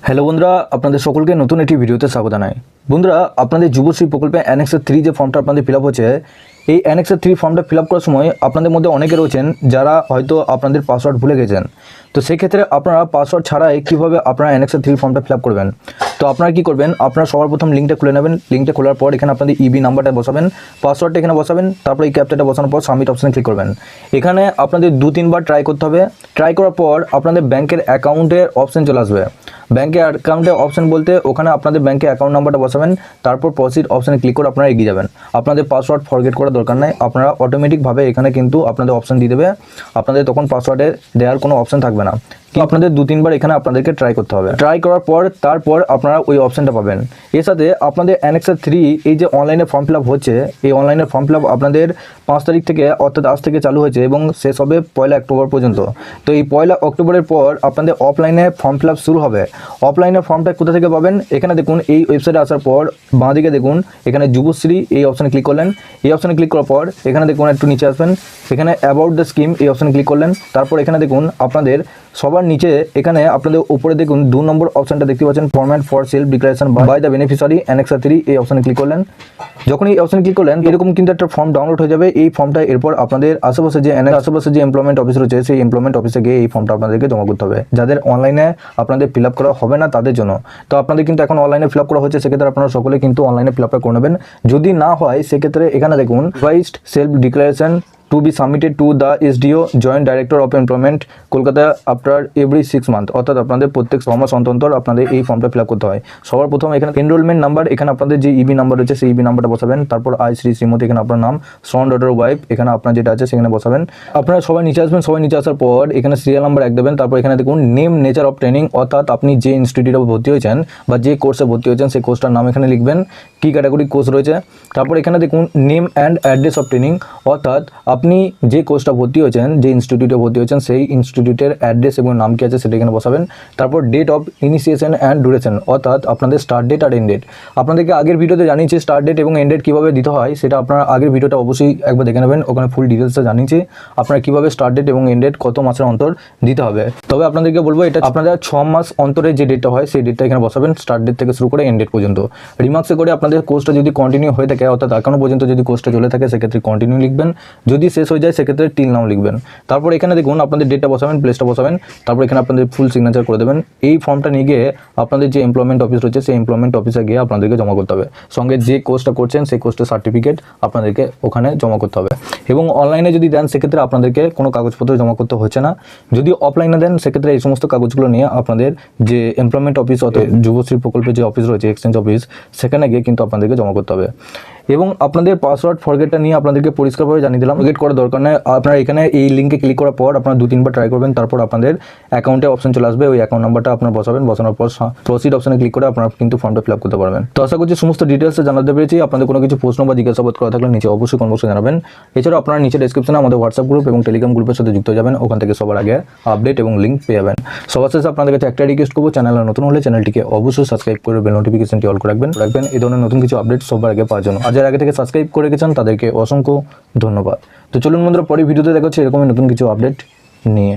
Hello বন্ধুরা, আপনাদের সকলকে নতুন একটি ভিডিওতে স্বাগত জানাই। বন্ধুরা, আপনাদের যুবশ্রী প্রকল্পে অ্যানেক্সার 3 যে ফর্মটা আপনাদের ফিল আপ হচ্ছে, এই অ্যানেক্সার 3 ফর্মটা ফিল আপ করার সময় আপনাদের মধ্যে অনেকে রয়েছেন যারা হয়তো আপনাদের পাসওয়ার্ড ভুলে গেছেন। তো সেই ক্ষেত্রে আপনারা পাসওয়ার্ড ছাড়াই কীভাবে আপনারা অ্যানেক্সার 3 ফর্মটা ফিল আপ করবেন। তো আপনারা কী করবেন, আপনারা সবার প্রথম লিঙ্কটা খুলে নেবেন। লিঙ্কটা খোলার পর এখানে আপনাদের ইবি নাম্বারটা বসাবেন, পাসওয়ার্ডটা এখানে বসাবেন, তারপর এই ক্যাপচাটা বসানোর পর সাবমিট অপশানে ক্লিক করবেন। এখানে আপনাদের 2-3 বার ট্রাই করতে হবে। ট্রাই করার পর আপনাদের ব্যাংকের অ্যাকাউন্টের অপশান চলে আসবে। ব্যাংকের অ্যাকাউন্টের অপশান বলতে ওখানে আপনাদের ব্যাংকের অ্যাকাউন্ট নাম্বারটা বসাবেন, তারপর প্রসিড অপশানে ক্লিক করে আপনারা এগিয়ে যাবেন। আপনাদের পাসওয়ার্ড ফরগেট করার দরকার নেই, আপনারা অটোমেটিকভাবে এখানে কিন্তু আপনাদের অপশান দিয়ে দেবে। আপনাদের তখন পাসওয়ার্ডে দেওয়ার কোনো অপশান থাকবে না, কিন্তু আপনাদের 2-3 বার এখানে আপনাদেরকে ট্রাই করতে হবে। ট্রাই করার পর তারপর আপনারা ওই অপশানটা পাবেন। এর সাথে আপনাদের অ্যানেক্সার 3 এই যে অনলাইনে ফর্ম ফিল আপ হচ্ছে, এই অনলাইনে ফর্ম ফিল আপ আপনাদের 5 তারিখ থেকে অর্থাৎ আজ থেকে চালু হয়েছে এবং শেষ হবে 1 অক্টোবর পর্যন্ত। তো এই 1 অক্টোবরের পর আপনাদের অফলাইনে ফর্ম ফিল আপ শুরু হবে। অফলাইনে ফর্মটা কোথা থেকে পাবেন, এখানে দেখুন এই ওয়েবসাইটে আসার পর বাঁদিকে দেখুন এখানে যুবশ্রী এই অপশানে ক্লিক করলেন। এই অপশানে ক্লিক করার পর এখানে দেখুন একটু নিচে আসবেন, এখানে অ্যাবাউট দ্য স্কিম এই অপশানে ক্লিক করলেন। তারপর এখানে দেখুন আপনাদের সবার নিচে এখানে আপনাদের উপরে দেখুন 2 নম্বর অপশানটা দেখতে পাচ্ছেন, format for self declaration by the beneficiary annexure 3 এই অপশানে ক্লিক করলেন। যখন এই অপশানে ক্লিক করলেন এরকম কিন্তু একটা ফর্ম ডাউনলোড হয়ে যাবে। এই ফর্মটা এরপর আপনাদের আশেপাশে যে এমপ্লয়মেন্ট অফিস রয়েছে সেই এমপ্লয়মেন্ট অফিসে গিয়ে এই ফর্মটা আপনাদেরকে জমা করতে হবে। যাদের অনলাইনে আপনাদের ফিল আপ করা হবে না তাদের জন্য। তো আপনাদের কিন্তু এখন অনলাইনে ফিল আপ করা হচ্ছে, সেক্ষেত্রে আপনারা সকলে কিন্তু অনলাইনে ফিল আপটা করে নেবেন। যদি না হয় সেক্ষেত্রে এখানে দেখুন revised self declaration to be submitted to the SDO joint director of employment Kolkata after every 6 month, অর্থাৎ আপনাদের প্রত্যেক 6 মাস অন্তর আপনাদের এই ফর্মটা ফিল আপ করতে হয়। সবার প্রথম এখানে এনরোলমেন্ট নাম্বার, এখানে আপনাদের যে ইবি নাম্বার রয়েছে সেই ইবি নাম্বারটা বসাবেন। তারপর শ্রীমতী এখানে আপনার নাম, সন ডটার ওয়াইফ এখানে আপনার যেটা আছে সেখানে বসাবেন। আপনারা সবাই নিচে আসবেন, সবাই নিচে আসার পর এখানে সিরিয়াল নাম্বার 1 দেবেন। তারপর এখানে দেখুন নেম নেচার অফ ট্রেনিং, অর্থাৎ আপনি যে ইনস্টিটিউটে ভর্তি হয়েছেন বা যে কোর্সে ভর্তি হয়েছেন সেই কোর্সটার নাম এখানে লিখবেন, কী ক্যাটাগরি কোর্স রয়েছে। তারপর এখানে দেখুন name and address of training, অর্থাৎ আপনি যে কোর্সটা ভর্তি হয়েছেন, যে ইনস্টিটিউটে ভর্তি হয়েছেন সেই ইনস্টিটিউটের অ্যাড্রেস এবং নাম কি আছে সেটা এখানে বসাবেন। তারপর date of initiation and duration, অর্থাৎ আপনাদের স্টার্ট ডেট আর এন্ড ডেট। আপনাদেরকে আগের ভিডিওতে জানিয়েছি স্টার্ট ডেট এবং এন্ড ডেট কীভাবে দিতে হয়, সেটা আপনারা আগের ভিডিওটা অবশ্যই একবার দেখে নেবেন, ওখানে ফুল ডিটেলসটা জানিয়েছি আপনারা কীভাবে স্টার্ট ডেট এবং এন্ড ডেট কত মাসের অন্তর দিতে হবে। তবে আপনাদেরকে বলবো এটা আপনাদের 6 মাস অন্তরে যে ডেটটা হয় সেই ডেটটা এখানে বসাবেন, স্টার্ট ডেট থেকে শুরু করে এন্ড ডেট পর্যন্ত। রিমার্কসে করে আপনাদের কোর্সটা যদি কন্টিনিউ হয়ে থাকে, অর্থাৎ এখনো পর্যন্ত যদি কোর্সটা চলে থাকে সেক্ষেত্রে কন্টিনিউ লিখবেন, যদি শেষ হয়ে যায় সেক্ষেত্রে টিল নাও লিখবেন। তারপর এখানে দেখুন আপনাদের ডেটটা বসাবেন, প্লেসটা বসাবেন, তারপর এখানে আপনাদের ফুল সিগনেচার করে দেবেন। এই ফর্মটা নিয়ে গিয়ে আপনাদের যে এমপ্লয়মেন্ট অফিস রয়েছে সেই এমপ্লয়মেন্ট অফিসে গিয়ে আপনাদেরকে জমা করতে হবে। সঙ্গে যে কোর্সটা করছেন সেই কোর্সের সার্টিফিকেট আপনাদেরকে ওখানে জমা করতে হবে। এবং অনলাইনে যদি দেন সেক্ষেত্রে আপনাদেরকে কোনো কাগজপত্র জমা করতে হচ্ছে না। যদি অফলাইনে দেন সেক্ষেত্রে এই সমস্ত কাগজগুলো নিয়ে আপনাদের যে এমপ্লয়মেন্ট অফিস অথবা যুবশ্রী প্রকল্পের যে অফিস রয়েছে এক্সচেঞ্জ অফিস, সেখানে গিয়ে কিন্তু আপনাদেরকে জমা করতে হবে। এবং আপনাদের পাসওয়ার্ড ফরগেটটা নিয়ে আপনাদেরকে পরিষ্কারভাবে জানিয়ে দিলাম, ফরগেট করার দরকার নেই। আপনারা এখানে এই লিঙ্কে ক্লিক করার পর আপনারা 2-3 বার ট্রাই করবেন, তারপর আপনাদের অ্যাকাউন্টে অপশন চলে আসবে, ওই অ্যাকাউন্ট নাম্বারটা আপনারা বসাবেন। বসানোর পর প্রসিড অপশনে ক্লিক করে আপনারা কিন্তু ফর্মটা ফিল আপ করতে পারবেন। তো আশা করছি সমস্ত ডিটেলসে জানাতে পেরেছি। আপনাদের কোনো কিছু প্রশ্ন বা জিজ্ঞাসাবাদ করা থাকলে নিচে অবশ্যই কমেন্ট বক্সে জানাবেন। এছাড়াও আপনারা নিচে ডেসক্রিপশনে আমাদের হোয়াটসঅ্যাপ গ্রুপ এবং টেলিগ্রাম গ্রুপের সাথে যুক্ত যাবেন, ওখান থেকে সবার আগে আপডেট এবং লিঙ্ক পেয়ে যাবেন। সবার শেষে আপনাদের কাছে একটা রিকোয়েস্ট করবো, চ্যানেলে নতুন হলে চ্যানেলটিকে অবশ্যই সাবস্ক্রাইব করে বেল নোটিফিকেশনটি অল করে রাখবেন এই ধরনের নতুন কিছু আপডেট সবার আগে পাওয়ার জন্য। আর যারা আগে থেকে সাবস্ক্রাইব করে গেছেন তাদেরকে অসংখ্য ধন্যবাদ। তো চলুন বন্ধুরা, পরের ভিডিওতে দেখা হচ্ছে এরকমই নতুন কিছু আপডেট নিয়ে।